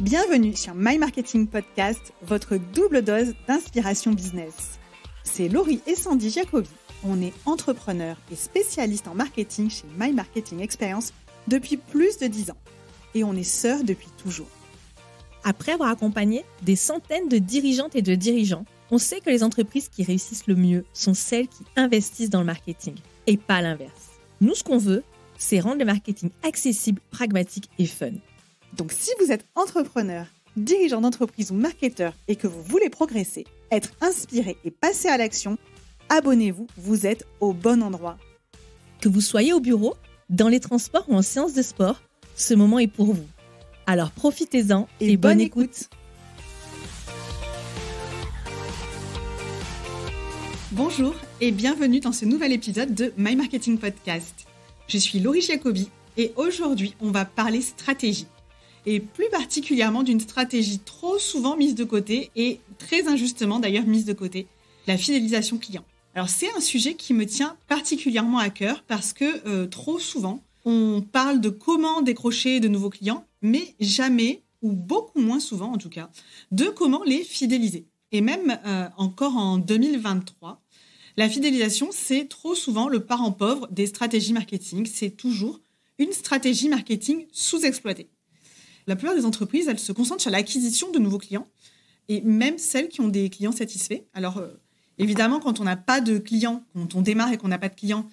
Bienvenue sur My Marketing Podcast, votre double dose d'inspiration business. C'est Laurie et Sandy Jacobi. On est entrepreneurs et spécialistes en marketing chez My Marketing Experience depuis plus de 10 ans. Et on est sœurs depuis toujours. Après avoir accompagné des centaines de dirigeantes et de dirigeants, on sait que les entreprises qui réussissent le mieux sont celles qui investissent dans le marketing et pas l'inverse. Nous, ce qu'on veut, c'est rendre le marketing accessible, pragmatique et fun. Donc si vous êtes entrepreneur, dirigeant d'entreprise ou marketeur et que vous voulez progresser, être inspiré et passer à l'action, abonnez-vous, vous êtes au bon endroit. Que vous soyez au bureau, dans les transports ou en séance de sport, ce moment est pour vous. Alors profitez-en et bonne écoute. Bonjour et bienvenue dans ce nouvel épisode de My Marketing Podcast. Je suis Laurie Jacobi et aujourd'hui on va parler stratégie. Et plus particulièrement d'une stratégie trop souvent mise de côté et très injustement d'ailleurs mise de côté, la fidélisation client. Alors c'est un sujet qui me tient particulièrement à cœur parce que trop souvent, on parle de comment décrocher de nouveaux clients, mais jamais, ou beaucoup moins souvent en tout cas, de comment les fidéliser. Et même encore en 2023, la fidélisation, c'est trop souvent le parent pauvre des stratégies marketing. C'est toujours une stratégie marketing sous-exploitée. La plupart des entreprises, elles se concentrent sur l'acquisition de nouveaux clients et même celles qui ont des clients satisfaits. Alors, évidemment, quand on n'a pas de clients, quand on démarre et qu'on n'a pas de clients,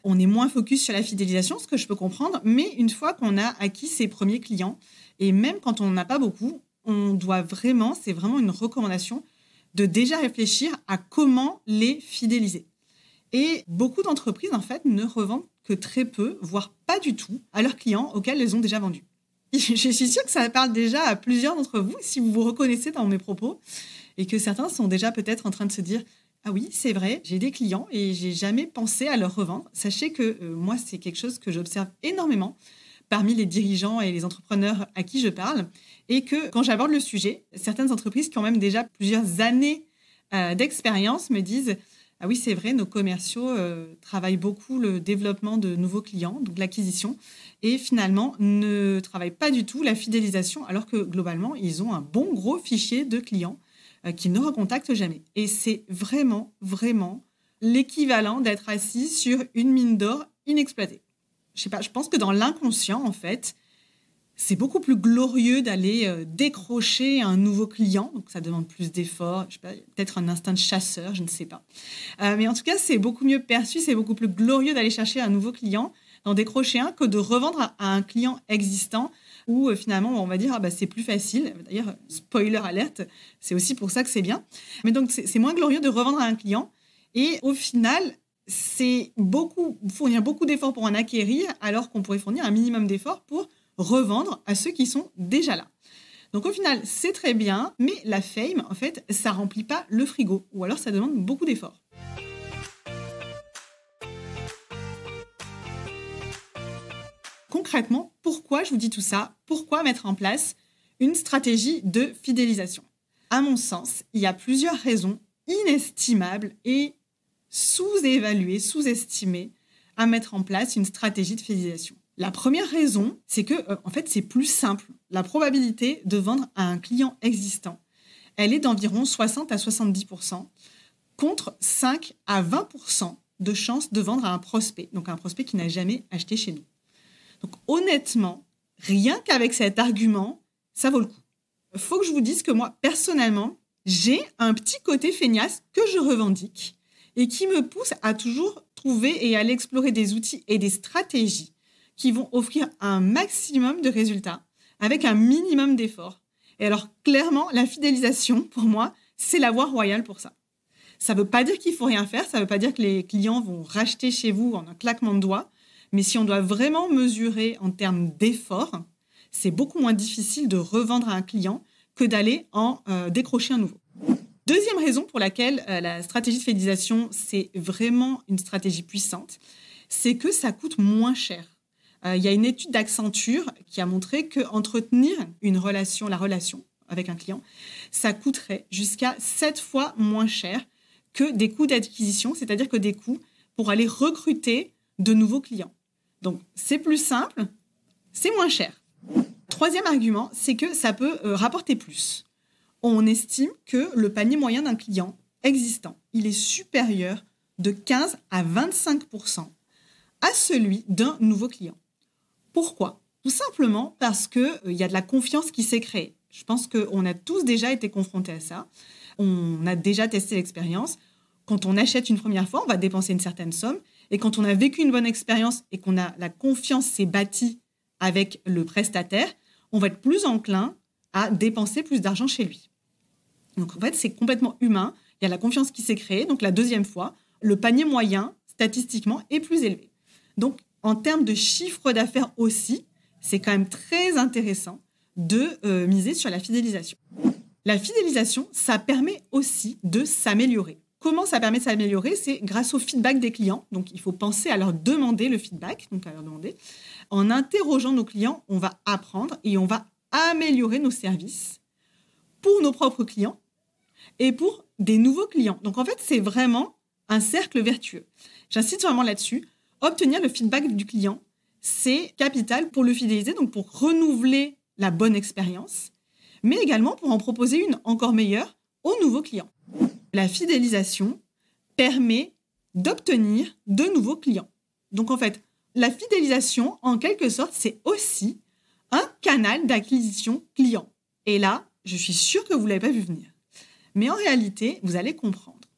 on est moins focus sur la fidélisation, ce que je peux comprendre. Mais une fois qu'on a acquis ses premiers clients, et même quand on n'en a pas beaucoup, on doit vraiment, c'est vraiment une recommandation, de déjà réfléchir à comment les fidéliser. Et beaucoup d'entreprises, en fait, ne revendent que très peu, voire pas du tout, à leurs clients auxquels elles ont déjà vendu. Je suis sûre que ça parle déjà à plusieurs d'entre vous, si vous vous reconnaissez dans mes propos, et que certains sont déjà peut-être en train de se dire « Ah oui, c'est vrai, j'ai des clients et j'ai jamais pensé à leur revendre ». Sachez que moi, c'est quelque chose que j'observe énormément parmi les dirigeants et les entrepreneurs à qui je parle, et que quand j'aborde le sujet, certaines entreprises qui ont même déjà plusieurs années d'expérience me disent « Ah oui, c'est vrai, nos commerciaux travaillent beaucoup le développement de nouveaux clients, donc l'acquisition, et finalement ne travaillent pas du tout la fidélisation, alors que globalement, ils ont un bon gros fichier de clients qui ne recontactent jamais. » Et c'est vraiment, vraiment l'équivalent d'être assis sur une mine d'or inexploitée. Je sais pas, je pense que dans l'inconscient, en fait, c'est beaucoup plus glorieux d'aller décrocher un nouveau client. Donc, ça demande plus d'efforts. Je sais pas, peut-être un instinct de chasseur, je ne sais pas. Mais en tout cas, c'est beaucoup mieux perçu. C'est beaucoup plus glorieux d'aller chercher un nouveau client, d'en décrocher un, que de revendre à un client existant où finalement, on va dire, c'est plus facile. D'ailleurs, spoiler alerte, c'est aussi pour ça que c'est bien. Mais donc, c'est moins glorieux de revendre à un client. Et au final, c'est fournir beaucoup d'efforts pour en acquérir, alors qu'on pourrait fournir un minimum d'efforts pour revendre à ceux qui sont déjà là. Donc au final, c'est très bien, mais la fame, en fait, ça remplit pas le frigo, ou alors ça demande beaucoup d'efforts. Concrètement, pourquoi je vous dis tout ça ? Pourquoi mettre en place une stratégie de fidélisation ? À mon sens, il y a plusieurs raisons inestimables et sous-évaluées, sous-estimées à mettre en place une stratégie de fidélisation. La première raison, c'est que en fait, c'est plus simple. La probabilité de vendre à un client existant, elle est d'environ 60 à 70%, contre 5 à 20% de chances de vendre à un prospect, donc un prospect qui n'a jamais acheté chez nous. Donc honnêtement, rien qu'avec cet argument, ça vaut le coup. Il faut que je vous dise que moi, personnellement, j'ai un petit côté feignasse que je revendique et qui me pousse à toujours trouver et à aller explorer des outils et des stratégies qui vont offrir un maximum de résultats avec un minimum d'efforts. Et alors, clairement, la fidélisation, pour moi, c'est la voie royale pour ça. Ça ne veut pas dire qu'il ne faut rien faire, ça ne veut pas dire que les clients vont racheter chez vous en un claquement de doigts, mais si on doit vraiment mesurer en termes d'efforts, c'est beaucoup moins difficile de revendre à un client que d'aller en décrocher un nouveau. Deuxième raison pour laquelle la stratégie de fidélisation, c'est vraiment une stratégie puissante, c'est que ça coûte moins cher. Il y a une étude d'Accenture qui a montré qu'entretenir la relation avec un client, ça coûterait jusqu'à 7 fois moins cher que des coûts d'acquisition, c'est-à-dire que des coûts pour aller recruter de nouveaux clients. Donc, c'est plus simple, c'est moins cher. troisième argument, c'est que ça peut rapporter plus. On estime que le panier moyen d'un client existant, il est supérieur de 15 à 25% à celui d'un nouveau client. Pourquoi ? Tout simplement parce qu'il y a de la confiance qui s'est créée. Je pense qu'on a tous déjà été confrontés à ça. On a déjà testé l'expérience. Quand on achète une première fois, on va dépenser une certaine somme. Et quand on a vécu une bonne expérience et qu'on a la confiance s'est bâtie avec le prestataire, on va être plus enclin à dépenser plus d'argent chez lui. Donc en fait, c'est complètement humain. Il y a la confiance qui s'est créée. Donc la deuxième fois, le panier moyen, statistiquement, est plus élevé. Donc en termes de chiffre d'affaires aussi, c'est quand même très intéressant de miser sur la fidélisation. La fidélisation, ça permet aussi de s'améliorer. Comment ça permet de s'améliorer ? C'est grâce au feedback des clients. Donc, il faut penser à leur demander le feedback. Donc, à leur demander. En interrogeant nos clients, on va apprendre et on va améliorer nos services pour nos propres clients et pour des nouveaux clients. Donc, en fait, c'est vraiment un cercle vertueux. J'insiste vraiment là-dessus. Obtenir le feedback du client, c'est capital pour le fidéliser, donc pour renouveler la bonne expérience, mais également pour en proposer une encore meilleure aux nouveaux clients. La fidélisation permet d'obtenir de nouveaux clients. Donc en fait, la fidélisation, en quelque sorte, c'est aussi un canal d'acquisition client. Et là, je suis sûre que vous ne l'avez pas vu venir. Mais en réalité, vous allez comprendre.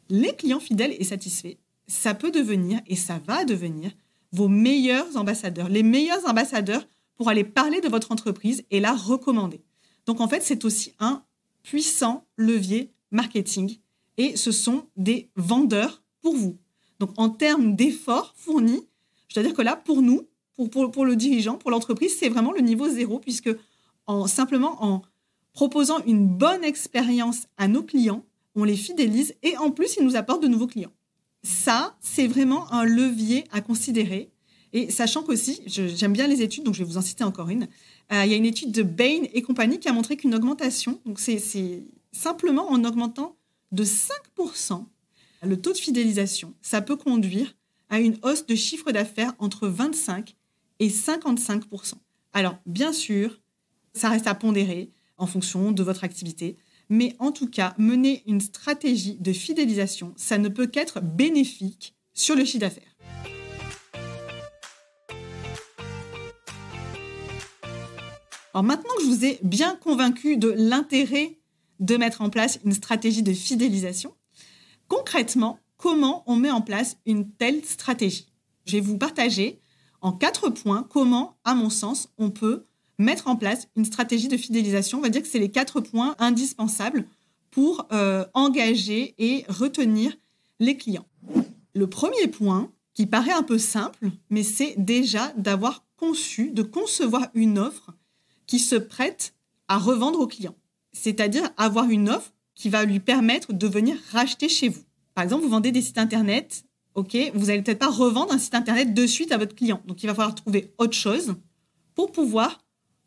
Les clients fidèles et satisfaits, ça peut devenir, et ça va devenir, vos meilleurs ambassadeurs, les meilleurs ambassadeurs pour aller parler de votre entreprise et la recommander. Donc, en fait, c'est aussi un puissant levier marketing et ce sont des vendeurs pour vous. Donc, en termes d'efforts fournis, je dois dire que là, pour nous, pour le dirigeant, pour l'entreprise, c'est vraiment le niveau zéro puisque simplement en proposant une bonne expérience à nos clients, on les fidélise et en plus, ils nous apportent de nouveaux clients. Ça, c'est vraiment un levier à considérer. Et sachant qu'aussi, j'aime bien les études, donc je vais vous en citer encore une. Il y a une étude de Bain et compagnie qui a montré qu'une augmentation, donc c'est simplement en augmentant de 5% le taux de fidélisation, ça peut conduire à une hausse de chiffre d'affaires entre 25 et 55%. Alors, bien sûr, ça reste à pondérer en fonction de votre activité. Mais en tout cas, mener une stratégie de fidélisation, ça ne peut qu'être bénéfique sur le chiffre d'affaires. Alors maintenant que je vous ai bien convaincu de l'intérêt de mettre en place une stratégie de fidélisation, concrètement, comment on met en place une telle stratégie ? Je vais vous partager en 4 points comment, à mon sens, on peut mettre en place une stratégie de fidélisation. On va dire que c'est les 4 points indispensables pour engager et retenir les clients. Le premier point, qui paraît un peu simple, mais c'est déjà de concevoir une offre qui se prête à revendre au client. C'est-à-dire avoir une offre qui va lui permettre de venir racheter chez vous. Par exemple, vous vendez des sites internet, ok, vous n'allez peut-être pas revendre un site internet de suite à votre client. Donc, il va falloir trouver autre chose pour pouvoir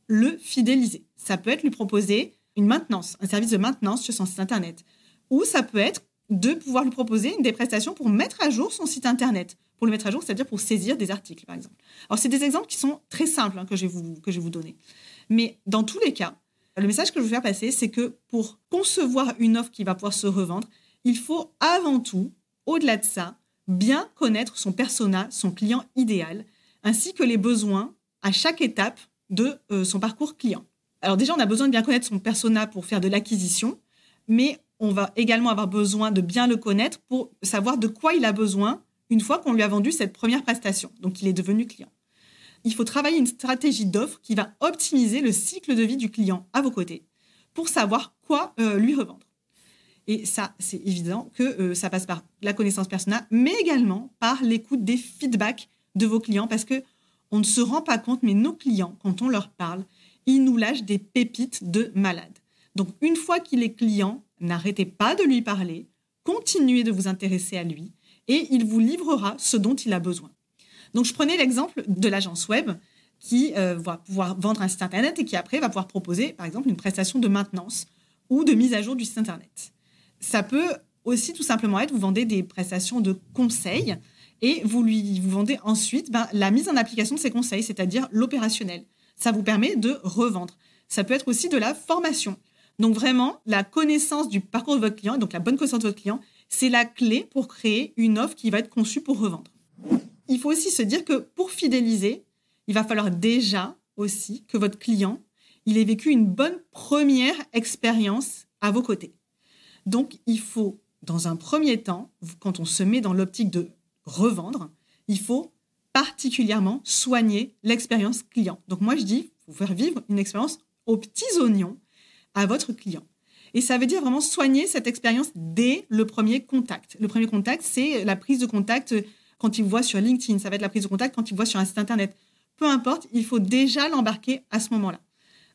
le fidéliser. Ça peut être lui proposer une maintenance, un service de maintenance sur son site internet. Ou ça peut être de pouvoir lui proposer des prestations pour mettre à jour son site internet. Pour le mettre à jour, c'est-à-dire pour saisir des articles, par exemple. Alors, c'est des exemples qui sont très simples que je vais vous donner. Mais dans tous les cas, le message que je veux faire passer, c'est que pour concevoir une offre qui va pouvoir se revendre, il faut avant tout, au-delà de ça, bien connaître son persona, son client idéal, ainsi que les besoins à chaque étape de son parcours client. Alors déjà, on a besoin de bien connaître son persona pour faire de l'acquisition, mais on va également avoir besoin de bien le connaître pour savoir de quoi il a besoin une fois qu'on lui a vendu cette première prestation, donc qu'il est devenu client. Il faut travailler une stratégie d'offre qui va optimiser le cycle de vie du client à vos côtés pour savoir quoi lui revendre. Et ça, c'est évident que ça passe par la connaissance persona, mais également par l'écoute des feedbacks de vos clients parce qu'on ne se rend pas compte, mais nos clients, quand on leur parle, ils nous lâchent des pépites de malades. Donc, une fois qu'il est client, n'arrêtez pas de lui parler, continuez de vous intéresser à lui et il vous livrera ce dont il a besoin. Donc, je prenais l'exemple de l'agence web qui va pouvoir vendre un site internet et qui après va pouvoir proposer, par exemple, une prestation de maintenance ou de mise à jour du site internet. Ça peut aussi tout simplement être, vous vendez des prestations de conseils et vous vendez ensuite la mise en application de ces conseils, c'est-à-dire l'opérationnel. ça vous permet de revendre. Ça peut être aussi de la formation. Donc vraiment, la connaissance du parcours de votre client, et donc la bonne connaissance de votre client, c'est la clé pour créer une offre qui va être conçue pour revendre. Il faut aussi se dire que pour fidéliser, il va falloir déjà aussi que votre client, il ait vécu une bonne première expérience à vos côtés. Donc, il faut, dans un premier temps, quand on se met dans l'optique de revendre, il faut particulièrement soigner l'expérience client. Donc, moi, je dis, il faut faire vivre une expérience aux petits oignons à votre client. Et ça veut dire vraiment soigner cette expérience dès le premier contact. Le premier contact, c'est la prise de contact quand il vous voit sur LinkedIn. Ça va être la prise de contact quand il vous voit sur un site Internet. Peu importe, il faut déjà l'embarquer à ce moment-là.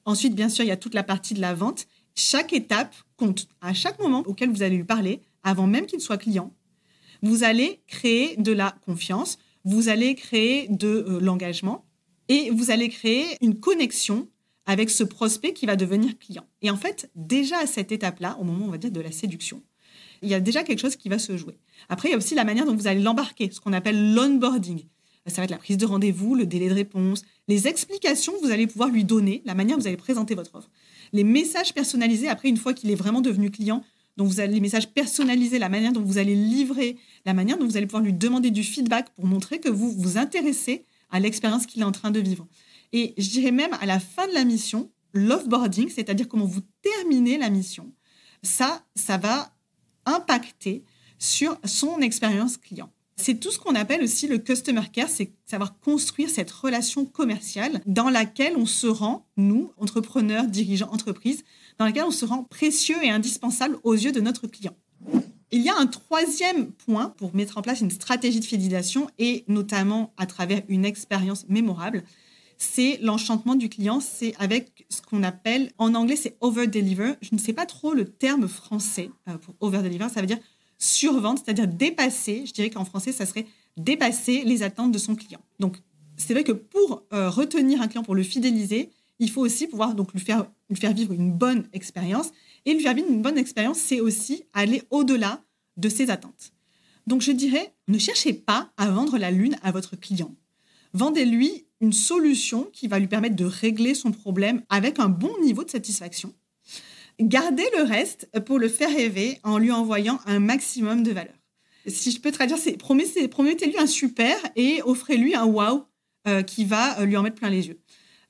Ensuite, bien sûr, il y a toute la partie de la vente. Chaque étape compte. À chaque moment auquel vous allez lui parler, avant même qu'il soit client, vous allez créer de la confiance, vous allez créer de l'engagement et vous allez créer une connexion avec ce prospect qui va devenir client. Et en fait, déjà à cette étape-là, au moment, on va dire, de la séduction, il y a déjà quelque chose qui va se jouer. Après, il y a aussi la manière dont vous allez l'embarquer, ce qu'on appelle l'onboarding. Ça va être la prise de rendez-vous, le délai de réponse, les explications que vous allez pouvoir lui donner, la manière dont vous allez présenter votre offre. Les messages personnalisés, après, une fois qu'il est vraiment devenu client, donc vous allez les messages personnalisés, la manière dont vous allez livrer, la manière dont vous allez pouvoir lui demander du feedback pour montrer que vous vous intéressez à l'expérience qu'il est en train de vivre. Et je dirais même à la fin de la mission, l'offboarding, c'est-à-dire comment vous terminez la mission, ça va impacter sur son expérience client. C'est tout ce qu'on appelle aussi le customer care, c'est savoir construire cette relation commerciale dans laquelle on se rend, nous, entrepreneurs, dirigeants, entreprises, dans laquelle on se rend précieux et indispensable aux yeux de notre client. Il y a un troisième point pour mettre en place une stratégie de fidélisation et notamment à travers une expérience mémorable, c'est l'enchantement du client, c'est avec ce qu'on appelle, en anglais, c'est over-deliver. Je ne sais pas trop le terme français pour over-deliver, ça veut dire survendre, c'est-à-dire dépasser, je dirais qu'en français, ça serait dépasser les attentes de son client. Donc, c'est vrai que pour retenir un client, pour le fidéliser, il faut aussi pouvoir donc, lui faire vivre une bonne expérience. Et lui faire vivre une bonne expérience, c'est aussi aller au-delà de ses attentes. Donc, je dirais, ne cherchez pas à vendre la lune à votre client. Vendez-lui une solution qui va lui permettre de régler son problème avec un bon niveau de satisfaction. Gardez le reste pour le faire rêver en lui envoyant un maximum de valeur. Si je peux traduire, c'est promettez-lui un super et offrez-lui un wow qui va lui en mettre plein les yeux.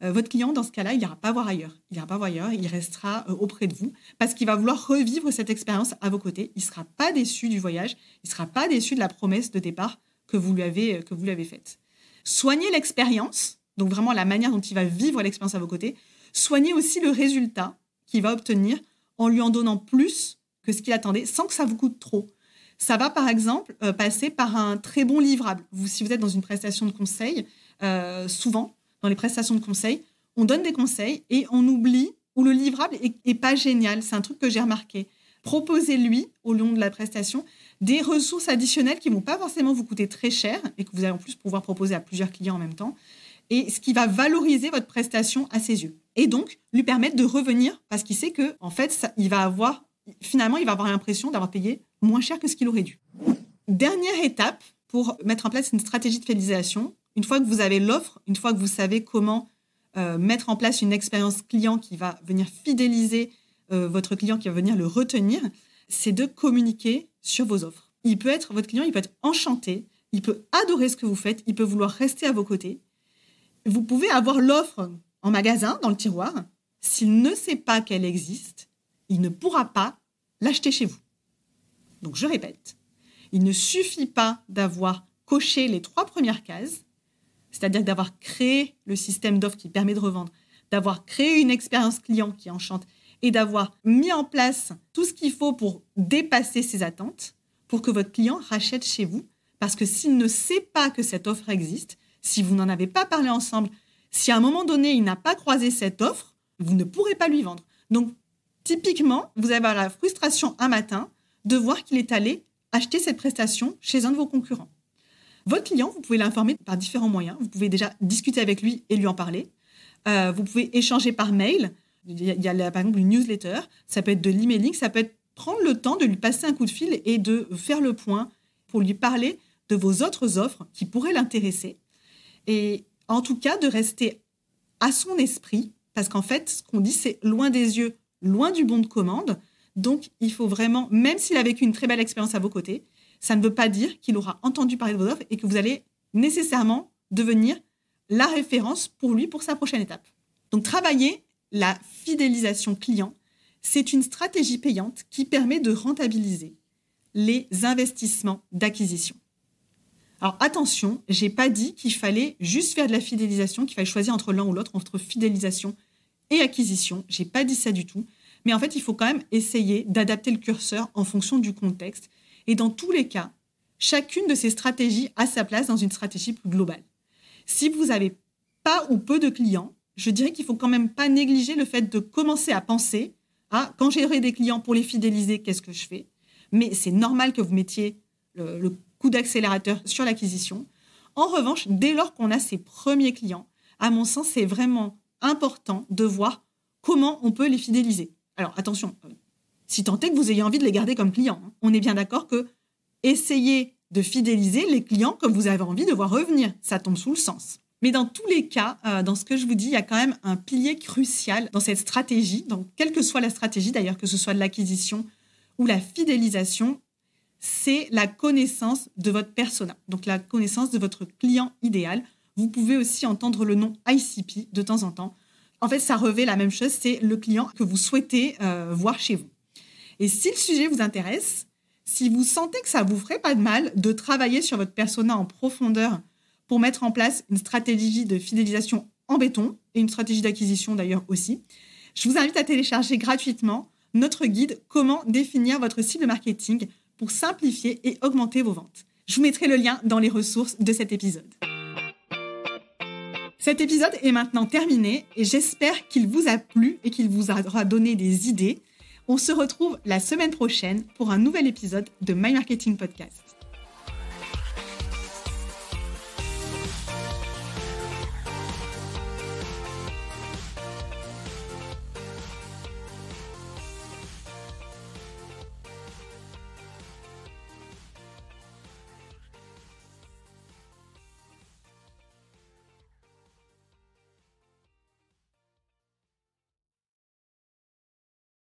Votre client, dans ce cas-là, il n'ira pas voir ailleurs. Il restera auprès de vous parce qu'il va vouloir revivre cette expérience à vos côtés. Il ne sera pas déçu du voyage. Il ne sera pas déçu de la promesse de départ que vous lui avez faite. Soignez l'expérience, donc vraiment la manière dont il va vivre l'expérience à vos côtés. Soignez aussi le résultat qu'il va obtenir en lui en donnant plus que ce qu'il attendait sans que ça vous coûte trop. Ça va, par exemple, passer par un très bon livrable. Si vous êtes dans une prestation de conseil, souvent, dans les prestations de conseil, on donne des conseils et on oublie ou le livrable est pas génial. C'est un truc que j'ai remarqué. Proposez-lui, au long de la prestation, des ressources additionnelles qui ne vont pas forcément vous coûter très cher et que vous allez en plus pouvoir proposer à plusieurs clients en même temps, et ce qui va valoriser votre prestation à ses yeux. Et donc, lui permettre de revenir parce qu'il sait que, en fait, il va avoir l'impression d'avoir payé moins cher que ce qu'il aurait dû. Dernière étape pour mettre en place une stratégie de fidélisation. Une fois que vous avez l'offre, une fois que vous savez comment mettre en place une expérience client qui va venir fidéliser votre client, qui va venir le retenir, c'est de communiquer sur vos offres. Votre client, il peut être enchanté, il peut adorer ce que vous faites, il peut vouloir rester à vos côtés. Vous pouvez avoir l'offre en magasin, dans le tiroir. S'il ne sait pas qu'elle existe, il ne pourra pas l'acheter chez vous. Donc, je répète, il ne suffit pas d'avoir coché les 3 premières cases, c'est-à-dire d'avoir créé le système d'offres qui permet de revendre, d'avoir créé une expérience client qui enchante et d'avoir mis en place tout ce qu'il faut pour dépasser ses attentes pour que votre client rachète chez vous. Parce que s'il ne sait pas que cette offre existe, si vous n'en avez pas parlé ensemble, si à un moment donné, il n'a pas croisé cette offre, vous ne pourrez pas lui vendre. Donc, typiquement, vous avez la frustration un matin de voir qu'il est allé acheter cette prestation chez un de vos concurrents. Votre client, vous pouvez l'informer par différents moyens. Vous pouvez déjà discuter avec lui et lui en parler. Vous pouvez échanger par mail. Il y a par exemple une newsletter. Ça peut être de l'emailing. Ça peut être prendre le temps de lui passer un coup de fil et de faire le point pour lui parler de vos autres offres qui pourraient l'intéresser. Et en tout cas, de rester à son esprit, parce qu'en fait, ce qu'on dit, c'est loin des yeux, loin du bon de commande. Donc, il faut vraiment, même s'il a vécu une très belle expérience à vos côtés, ça ne veut pas dire qu'il aura entendu parler de vos offres et que vous allez nécessairement devenir la référence pour lui pour sa prochaine étape. Donc, travailler la fidélisation client, c'est une stratégie payante qui permet de rentabiliser les investissements d'acquisition. Alors attention, je n'ai pas dit qu'il fallait juste faire de la fidélisation, qu'il fallait choisir entre l'un ou l'autre, entre fidélisation et acquisition. Je n'ai pas dit ça du tout. Mais en fait, il faut quand même essayer d'adapter le curseur en fonction du contexte. Et dans tous les cas, chacune de ces stratégies a sa place dans une stratégie plus globale. Si vous n'avez pas ou peu de clients, je dirais qu'il ne faut quand même pas négliger le fait de commencer à penser à quand j'aurai des clients pour les fidéliser, qu'est-ce que je fais ? Mais c'est normal que vous mettiez le coup d'accélérateur sur l'acquisition. En revanche, dès lors qu'on a ses premiers clients, à mon sens, c'est vraiment important de voir comment on peut les fidéliser. Alors attention, si tant est que vous ayez envie de les garder comme clients, on est bien d'accord que essayez de fidéliser les clients que vous avez envie de voir revenir. Ça tombe sous le sens. Mais dans tous les cas, dans ce que je vous dis, il y a quand même un pilier crucial dans cette stratégie. Donc, quelle que soit la stratégie, d'ailleurs, que ce soit de l'acquisition ou la fidélisation, c'est la connaissance de votre persona, donc la connaissance de votre client idéal. Vous pouvez aussi entendre le nom ICP de temps en temps. En fait, ça revêt la même chose, c'est le client que vous souhaitez voir chez vous. Et si le sujet vous intéresse, si vous sentez que ça ne vous ferait pas de mal de travailler sur votre persona en profondeur pour mettre en place une stratégie de fidélisation en béton et une stratégie d'acquisition d'ailleurs aussi, je vous invite à télécharger gratuitement notre guide « Comment définir votre cible marketing » pour simplifier et augmenter vos ventes. Je vous mettrai le lien dans les ressources de cet épisode. Cet épisode est maintenant terminé et j'espère qu'il vous a plu et qu'il vous aura donné des idées. On se retrouve la semaine prochaine pour un nouvel épisode de My Marketing Podcast.